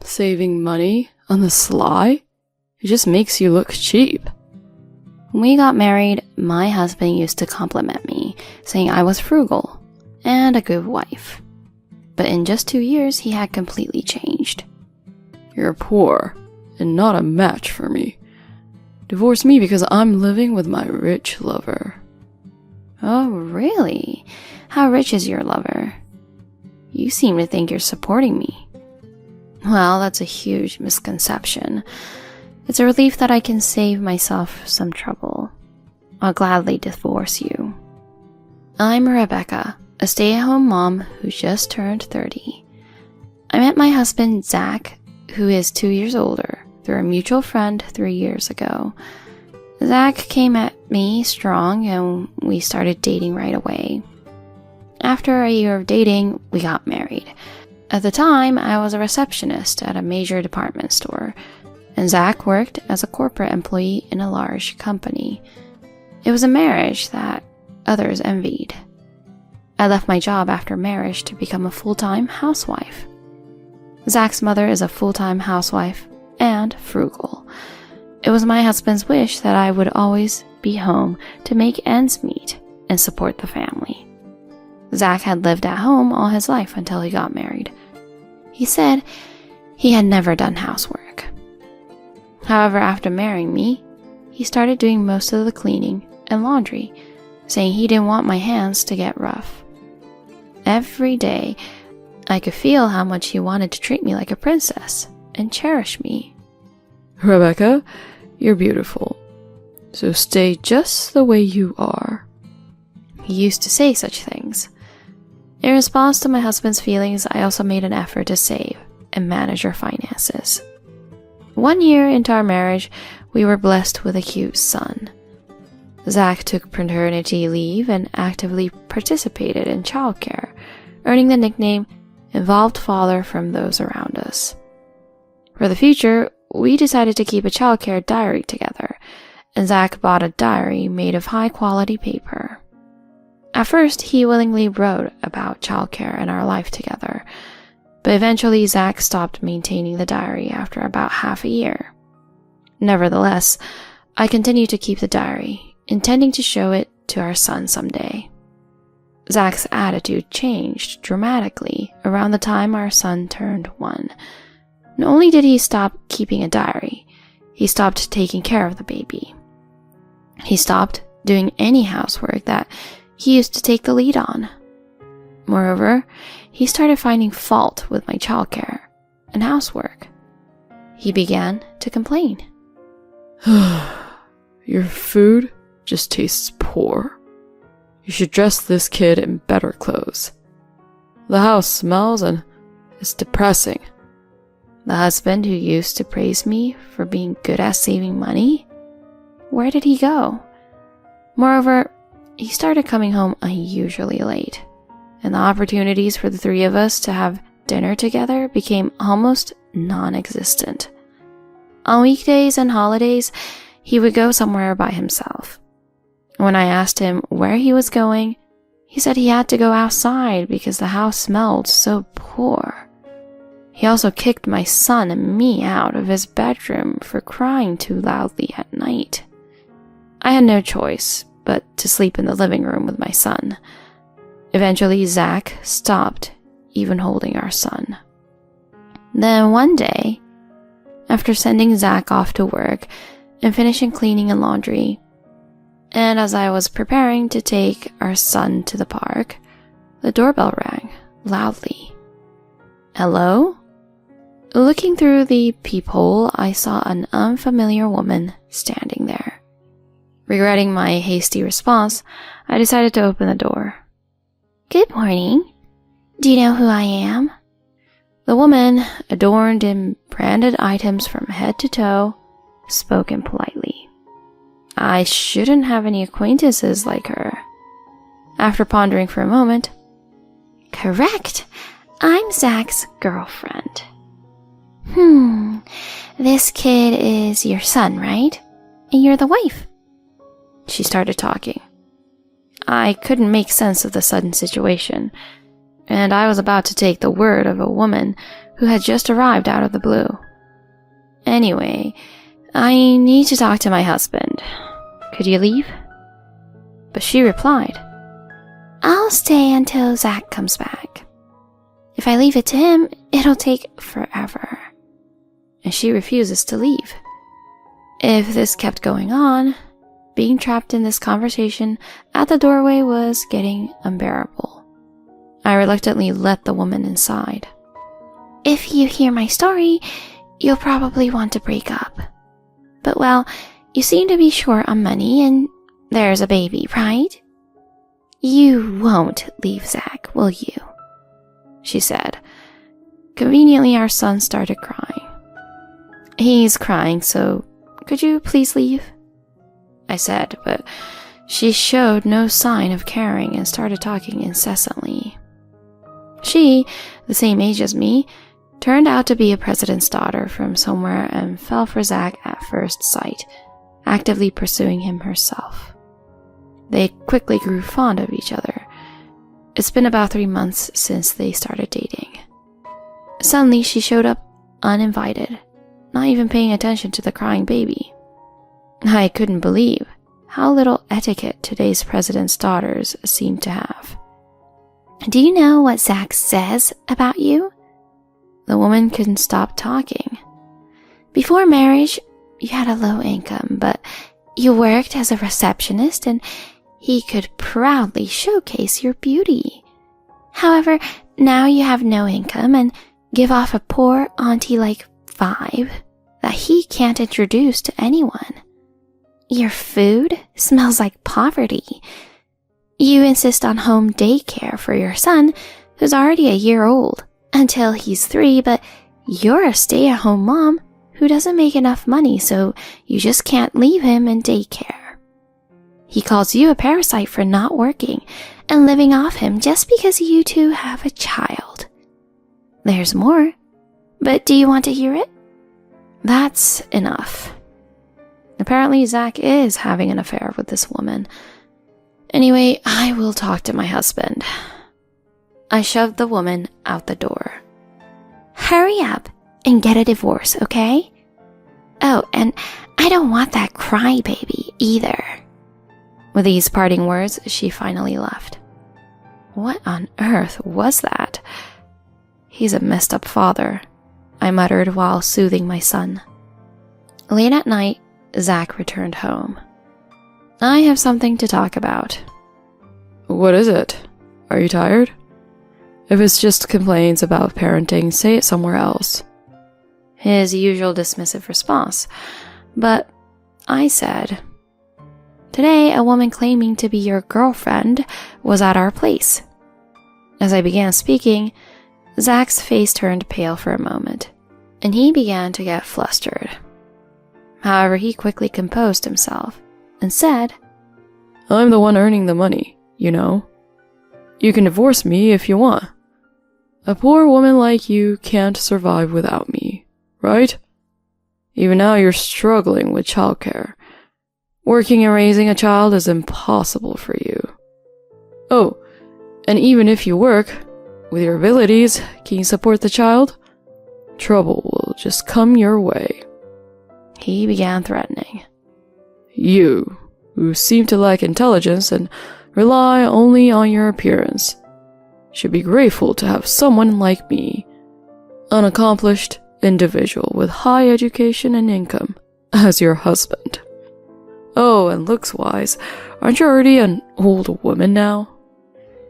Saving money on the sly? It just makes you look cheap. When we got married, my husband used to compliment me, saying I was frugal and a good wife. But in just 2 years, he had completely changed. You're poor and not a match for me. Divorce me because I'm living with my rich lover. Oh, really? How rich is your lover? You seem to think you're supporting me. Well, that's a huge misconception. It's a relief that I can save myself some trouble. I'll gladly divorce you. I'm Rebecca, a stay-at-home mom who just turned 30. I met my husband, Zach, who is 2 years older, through a mutual friend 3 years ago. Zach came at me strong and we started dating right away. After a year of dating, we got married. At the time, I was a receptionist at a major department store, and Zach worked as a corporate employee in a large company. It was a marriage that others envied. I left my job after marriage to become a full-time housewife. Zach's mother is a full-time housewife and frugal. It was my husband's wish that I would always be home to make ends meet and support the family. Zach had lived at home all his life until he got married. He said he had never done housework. However, after marrying me, he started doing most of the cleaning and laundry, saying he didn't want my hands to get rough. Every day, I could feel how much he wanted to treat me like a princess and cherish me. Rebecca, you're beautiful, so stay just the way you are. He used to say such things. In response to my husband's feelings, I also made an effort to save and manage our finances. 1 year into our marriage, we were blessed with a cute son. Zach took paternity leave and actively participated in childcare, earning the nickname Involved Father from those around us. For the future, we decided to keep a childcare diary together, and Zach bought a diary made of high-quality paper. At first, he willingly wrote about childcare and our life together, but eventually Zach stopped maintaining the diary after about half a year. Nevertheless, I continued to keep the diary, intending to show it to our son someday. Zach's attitude changed dramatically around the time our son turned 1. Not only did he stop keeping a diary, he stopped taking care of the baby. He stopped doing any housework that he used to take the lead on. Moreover, he started finding fault with my childcare and housework. He began to complain. Your food just tastes poor. You should dress this kid in better clothes. The house smells and it's depressing. The husband who used to praise me for being good at saving money? Where did he go? Moreover, he started coming home unusually late, and the opportunities for the three of us to have dinner together became almost non-existent. On weekdays and holidays, he would go somewhere by himself. When I asked him where he was going, he said he had to go outside because the house smelled so poor. He also kicked my son and me out of his bedroom for crying too loudly at night. I had no choice but to sleep in the living room with my son. Eventually, Zach stopped even holding our son. Then one day, after sending Zach off to work and finishing cleaning and laundry, and as I was preparing to take our son to the park, the doorbell rang loudly. Hello? Looking through the peephole, I saw an unfamiliar woman standing there. Regretting my hasty response, I decided to open the door. Good morning. Do you know who I am? The woman, adorned in branded items from head to toe, spoke politely. I shouldn't have any acquaintances like her. After pondering for a moment, correct. I'm Zach's girlfriend. This kid is your son, right? And you're the wife. She started talking. I couldn't make sense of the sudden situation, and I was about to take the word of a woman who had just arrived out of the blue. "Anyway, I need to talk to my husband. Could you leave?" But she replied, "I'll stay until Zach comes back. If I leave it to him, it'll take forever." And she refuses to leave. If this kept going on, being trapped in this conversation at the doorway was getting unbearable. I reluctantly let the woman inside. "If you hear my story, you'll probably want to break up. But well, you seem to be short on money and there's a baby, right? You won't leave Zach, will you?" she said. Conveniently, our son started crying. "He's crying, so could you please leave?" I said, but she showed no sign of caring and started talking incessantly. She, the same age as me, turned out to be a president's daughter from somewhere and fell for Zach at first sight, actively pursuing him herself. They quickly grew fond of each other. It's been about 3 months since they started dating. Suddenly, she showed up uninvited, not even paying attention to the crying baby. I couldn't believe how little etiquette today's president's daughters seem to have. "Do you know what Zach says about you?" The woman couldn't stop talking. "Before marriage, you had a low income, but you worked as a receptionist and he could proudly showcase your beauty. However, now you have no income and give off a poor auntie-like vibe that he can't introduce to anyone. Your food smells like poverty. You insist on home daycare for your son, who's already a year old, until he's 3, but you're a stay-at-home mom who doesn't make enough money, so you just can't leave him in daycare. He calls you a parasite for not working and living off him just because you two have a child. There's more, but do you want to hear it?" That's enough. Apparently, Zach is having an affair with this woman. Anyway, I will talk to my husband. I shoved the woman out the door. "Hurry up and get a divorce, okay? Oh, and I don't want that crybaby either." With these parting words, she finally left. What on earth was that? "He's a messed up father," I muttered while soothing my son. Late at night, Zach returned home. "I have something to talk about." What is it? Are you tired? If it's just complaints about parenting, say it somewhere else. His usual dismissive response. But I said, "Today, a woman claiming to be your girlfriend was at our place." As I began speaking, Zach's face turned pale for a moment, and he began to get flustered. However, he quickly composed himself and said, I'm the one earning the money, you know. You can divorce me if you want. A poor woman like you can't survive without me, right? Even now you're struggling with childcare. Working and raising a child is impossible for you. Oh, and even if you work, with your abilities, can you support the child? Trouble will just come your way. He began threatening. You, who seem to lack intelligence and rely only on your appearance, should be grateful to have someone like me, unaccomplished individual with high education and income, as your husband. Oh, and looks-wise, aren't you already an old woman now?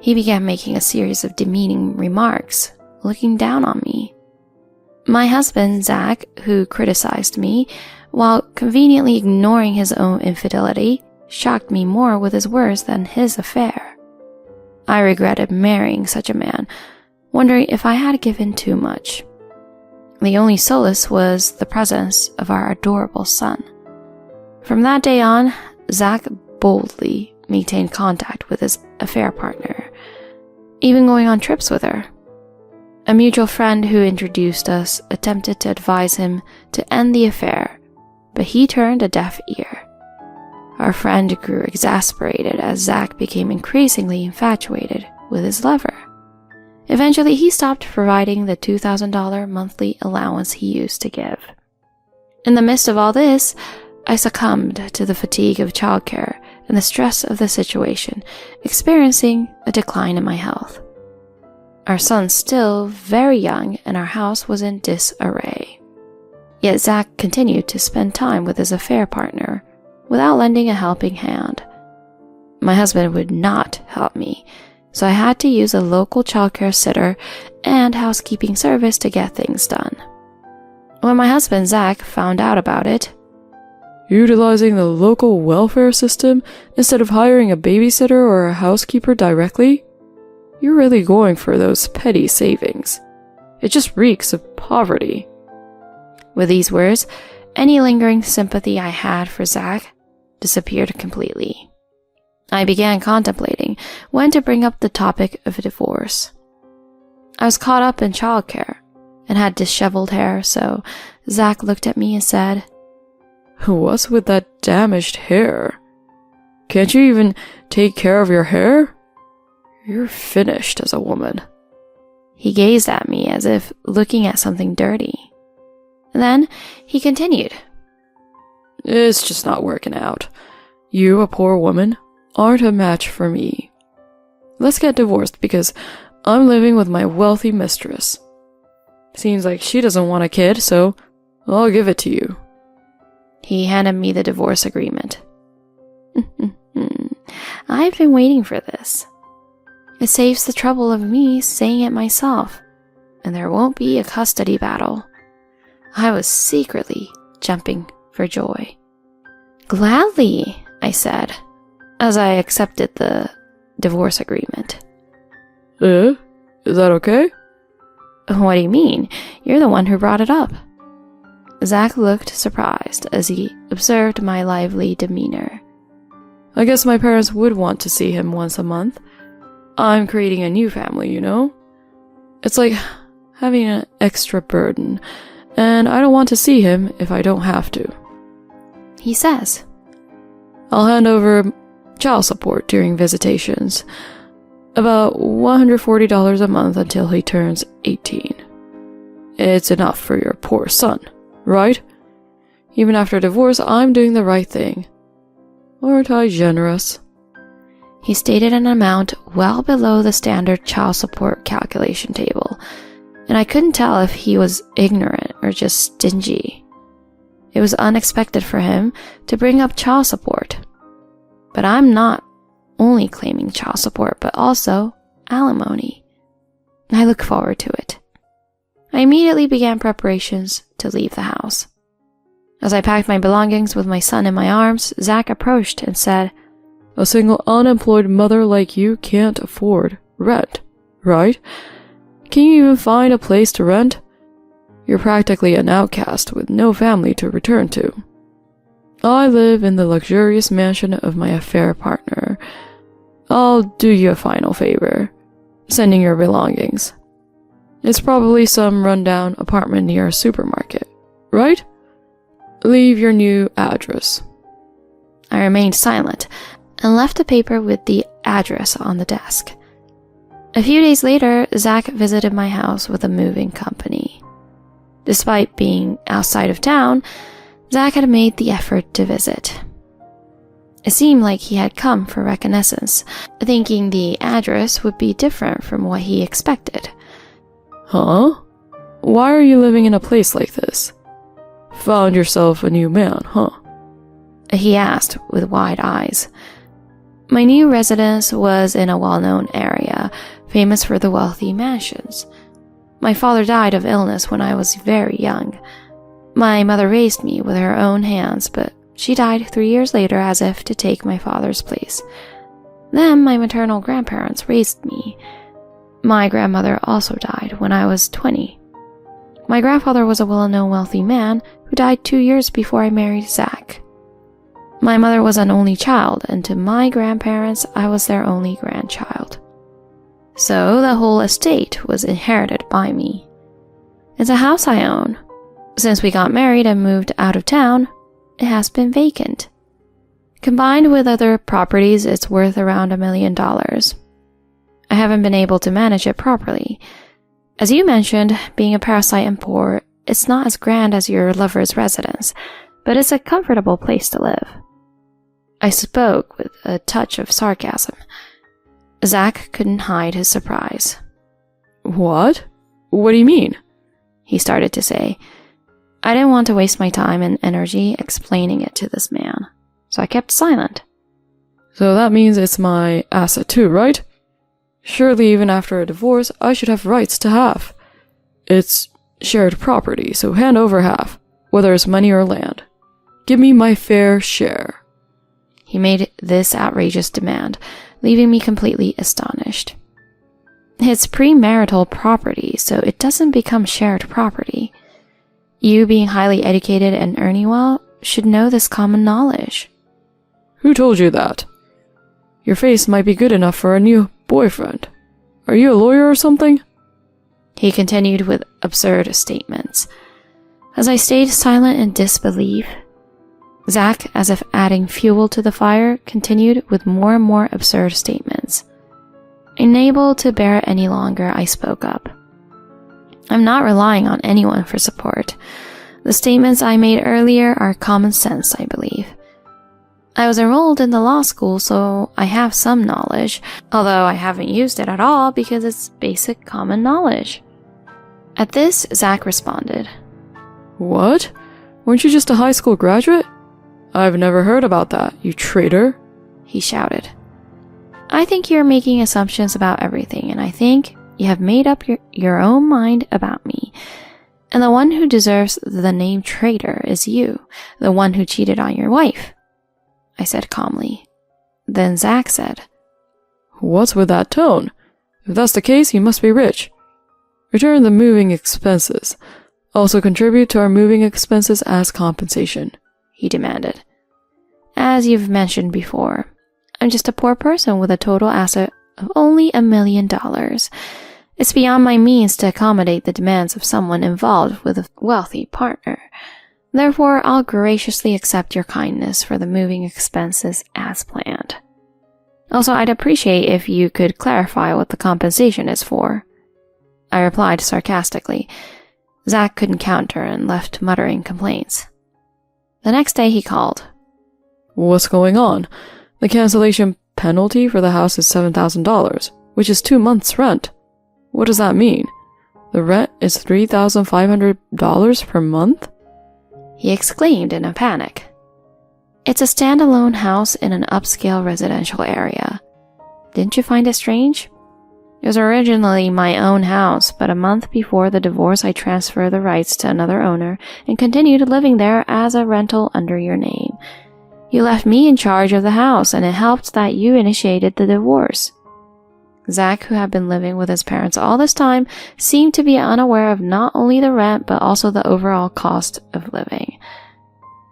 He began making a series of demeaning remarks, looking down on me. My husband, Zach, who criticized me, while conveniently ignoring his own infidelity, shocked me more with his words than his affair. I regretted marrying such a man, wondering if I had given too much. The only solace was the presence of our adorable son. From that day on, Zach boldly maintained contact with his affair partner, even going on trips with her. A mutual friend who introduced us attempted to advise him to end the affair, but he turned a deaf ear. Our friend grew exasperated as Zach became increasingly infatuated with his lover. Eventually, he stopped providing the $2,000 monthly allowance he used to give. In the midst of all this, I succumbed to the fatigue of childcare and the stress of the situation, experiencing a decline in my health. Our son's still very young and our house was in disarray. Yet Zach continued to spend time with his affair partner without lending a helping hand. My husband would not help me, so I had to use a local childcare sitter and housekeeping service to get things done. When my husband Zach found out about it, utilizing the local welfare system instead of hiring a babysitter or a housekeeper directly? You're really going for those petty savings. It just reeks of poverty. With these words, any lingering sympathy I had for Zach disappeared completely. I began contemplating when to bring up the topic of a divorce. I was caught up in childcare and had disheveled hair, so Zach looked at me and said, "What's with that damaged hair? Can't you even take care of your hair? You're finished as a woman." He gazed at me as if looking at something dirty. Then he continued, "It's just not working out. You, a poor woman, aren't a match for me. Let's get divorced because I'm living with my wealthy mistress. Seems like she doesn't want a kid, so I'll give it to you." He handed me the divorce agreement. I've been waiting for this. It saves the trouble of me saying it myself, and there won't be a custody battle. I was secretly jumping for joy. "Gladly," I said, as I accepted the divorce agreement. Is that okay? "What do you mean? You're the one who brought it up." Zach looked surprised as he observed my lively demeanor. "I guess my parents would want to see him once a month. I'm creating a new family, you know? It's like having an extra burden, and I don't want to see him if I don't have to." He says, "I'll hand over child support during visitations. About $140 a month until he turns 18. It's enough for your poor son, right? Even after divorce, I'm doing the right thing. Aren't I generous?" He stated an amount well below the standard child support calculation table, and I couldn't tell if he was ignorant or just stingy. It was unexpected for him to bring up child support. But I'm not only claiming child support, but also alimony. I look forward to it. I immediately began preparations to leave the house. As I packed my belongings with my son in my arms, Zach approached and said, "A single unemployed mother like you can't afford rent, right? Can you even find a place to rent? You're practically an outcast with no family to return to. I live in the luxurious mansion of my affair partner. I'll do you a final favor, sending your belongings. It's probably some rundown apartment near a supermarket, right? Leave your new address." I remained silent and left a paper with the address on the desk. A few days later, Zach visited my house with a moving company. Despite being outside of town, Zach had made the effort to visit. It seemed like he had come for reconnaissance, thinking the address would be different from what he expected. "Huh? Why are you living in a place like this? Found yourself a new man, huh?" He asked with wide eyes. My new residence was in a well-known area, famous for the wealthy mansions. My father died of illness when I was very young. My mother raised me with her own hands, but she died 3 years later as if to take my father's place. Then my maternal grandparents raised me. My grandmother also died when I was 20. My grandfather was a well-known wealthy man who died 2 years before I married Zach. My mother was an only child, and to my grandparents, I was their only grandchild. So the whole estate was inherited by me. It's a house I own. Since we got married and moved out of town, it has been vacant. Combined with other properties, it's worth around $1 million. I haven't been able to manage it properly. As you mentioned, being a parasite and poor, it's not as grand as your lover's residence, but it's a comfortable place to live. I spoke with a touch of sarcasm. Zach couldn't hide his surprise. What? What do you mean? He started to say. I didn't want to waste my time and energy explaining it to this man, so I kept silent. So that means it's my asset too, right? Surely even after a divorce, I should have rights to half. It's shared property, so hand over half, whether it's money or land. Give me my fair share. He made this outrageous demand, leaving me completely astonished. It's premarital property, so it doesn't become shared property. You, being highly educated and earning well, should know this common knowledge. Who told you that? Your face might be good enough for a new boyfriend. Are you a lawyer or something? He continued with absurd statements. As I stayed silent in disbelief, Zach, as if adding fuel to the fire, continued with more and more absurd statements. Unable to bear it any longer, I spoke up. I'm not relying on anyone for support. The statements I made earlier are common sense, I believe. I was enrolled in the law school, so I have some knowledge, although I haven't used it at all because it's basic common knowledge. At this, Zach responded. What? Weren't you just a high school graduate? I've never heard about that, you traitor, he shouted. I think you're making assumptions about everything, and I think you have made up your own mind about me. And the one who deserves the name traitor is you, the one who cheated on your wife, I said calmly. Then Zach said, What's with that tone? If that's the case, you must be rich. Return the moving expenses. Also contribute to our moving expenses as compensation, he demanded. As you've mentioned before, I'm just a poor person with a total asset of only $1 million. It's beyond my means to accommodate the demands of someone involved with a wealthy partner. Therefore, I'll graciously accept your kindness for the moving expenses as planned. Also, I'd appreciate if you could clarify what the compensation is for. I replied sarcastically. Zach couldn't counter and left muttering complaints. The next day he called. What's going on? The cancellation penalty for the house is $7,000, which is 2 months' rent. What does that mean? The rent is $3,500 per month? He exclaimed in a panic. It's a standalone house in an upscale residential area. Didn't you find it strange? It was originally my own house, but a month before the divorce I transferred the rights to another owner and continued living there as a rental under your name. You left me in charge of the house, and it helped that you initiated the divorce. Zach, who had been living with his parents all this time, seemed to be unaware of not only the rent, but also the overall cost of living.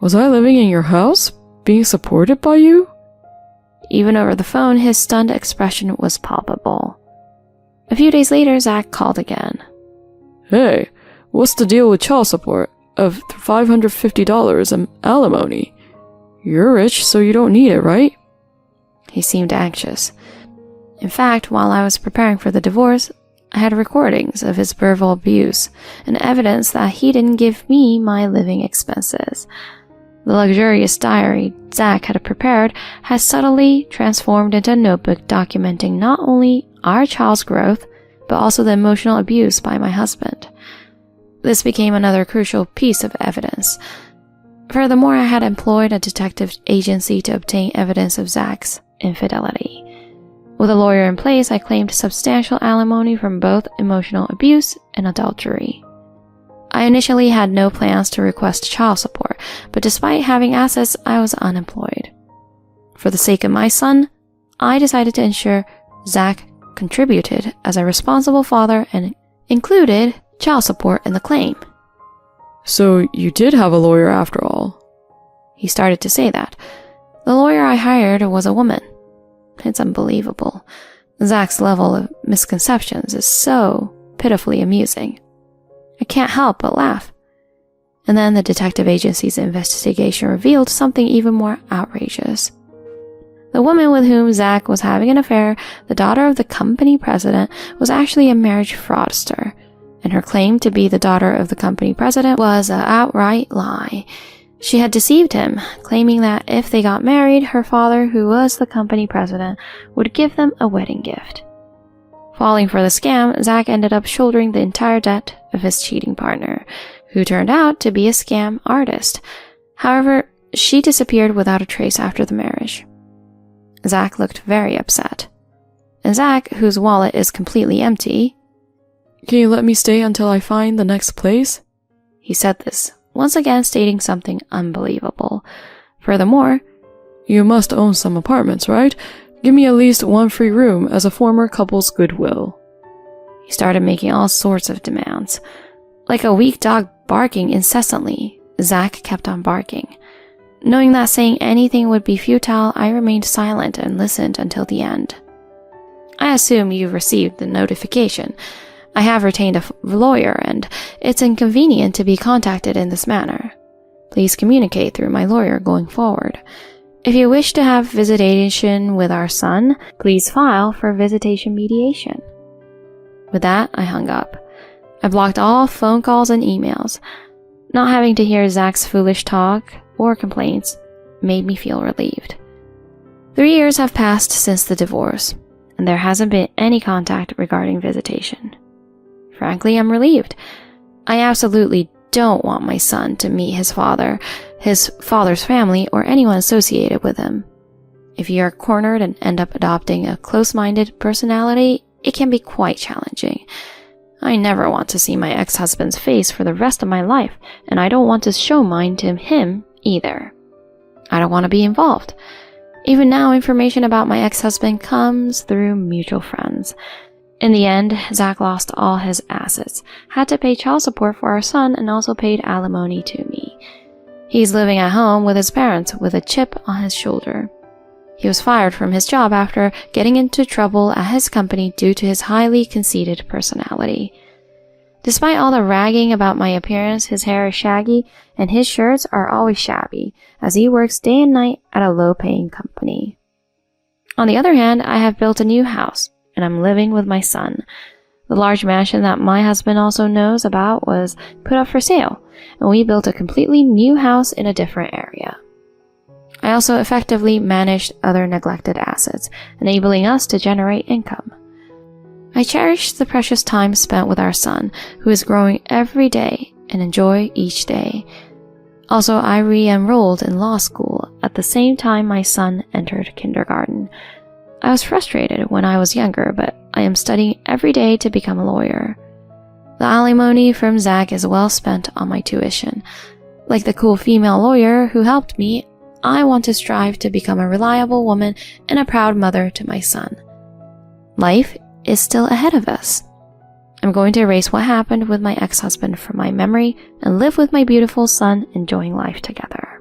Was I living in your house? Being supported by you? Even over the phone, his stunned expression was palpable. A few days later, Zach called again. Hey, what's the deal with child support of $550 and alimony? You're rich, so you don't need it, right? He seemed anxious. In fact, while I was preparing for the divorce, I had recordings of his verbal abuse and evidence that he didn't give me my living expenses. The luxurious diary Zach had prepared had subtly transformed into a notebook documenting not only our child's growth, but also the emotional abuse by my husband. This became another crucial piece of evidence. Furthermore, I had employed a detective agency to obtain evidence of Zach's infidelity. With a lawyer in place, I claimed substantial alimony from both emotional abuse and adultery. I initially had no plans to request child support, but despite having assets, I was unemployed. For the sake of my son, I decided to ensure Zach contributed as a responsible father and included child support in the claim. So you did have a lawyer after all? He started to say that. The lawyer I hired was a woman. It's unbelievable. Zach's level of misconceptions is so pitifully amusing. I can't help but laugh. And then the detective agency's investigation revealed something even more outrageous. The woman with whom Zach was having an affair, the daughter of the company president, was actually a marriage fraudster, and her claim to be the daughter of the company president was an outright lie. She had deceived him, claiming that if they got married, her father, who was the company president, would give them a wedding gift. Falling for the scam, Zach ended up shouldering the entire debt of his cheating partner, who turned out to be a scam artist. However, she disappeared without a trace after the marriage. Zach looked very upset. And Zach, whose wallet is completely empty, "Can you let me stay until I find the next place?" He said this, once again stating something unbelievable. Furthermore, "You must own some apartments, right? Give me at least one free room as a former couple's goodwill." He started making all sorts of demands. Like a weak dog barking incessantly, Zach kept on barking. Knowing that saying anything would be futile, I remained silent and listened until the end. "I assume you've received the notification. I have retained a lawyer, and it's inconvenient to be contacted in this manner. Please communicate through my lawyer going forward. If you wish to have visitation with our son, please file for visitation mediation." With that, I hung up. I blocked all phone calls and emails. Not having to hear Zach's foolish talk or complaints made me feel relieved. 3 years have passed since the divorce, and there hasn't been any contact regarding visitation. Frankly, I'm relieved. I absolutely don't want my son to meet his father's family, or anyone associated with him. If you are cornered and end up adopting a close-minded personality, it can be quite challenging. I never want to see my ex-husband's face for the rest of my life, and I don't want to show mine to him either. I don't want to be involved. Even now, information about my ex-husband comes through mutual friends. In the end, Zach lost all his assets, had to pay child support for our son, and also paid alimony to me. He's living at home with his parents with a chip on his shoulder. He was fired from his job after getting into trouble at his company due to his highly conceited personality. Despite all the ragging about my appearance, his hair is shaggy and his shirts are always shabby, as he works day and night at a low-paying company. On the other hand, I have built a new house, and I'm living with my son. The large mansion that my husband also knows about was put up for sale, and we built a completely new house in a different area. I also effectively managed other neglected assets, enabling us to generate income. I cherish the precious time spent with our son, who is growing every day, and enjoy each day. Also, I re-enrolled in law school at the same time my son entered kindergarten. I was frustrated when I was younger, but I am studying every day to become a lawyer. The alimony from Zach is well spent on my tuition. Like the cool female lawyer who helped me, I want to strive to become a reliable woman and a proud mother to my son. Life is still ahead of us. I'm going to erase what happened with my ex-husband from my memory and live with my beautiful son, enjoying life together.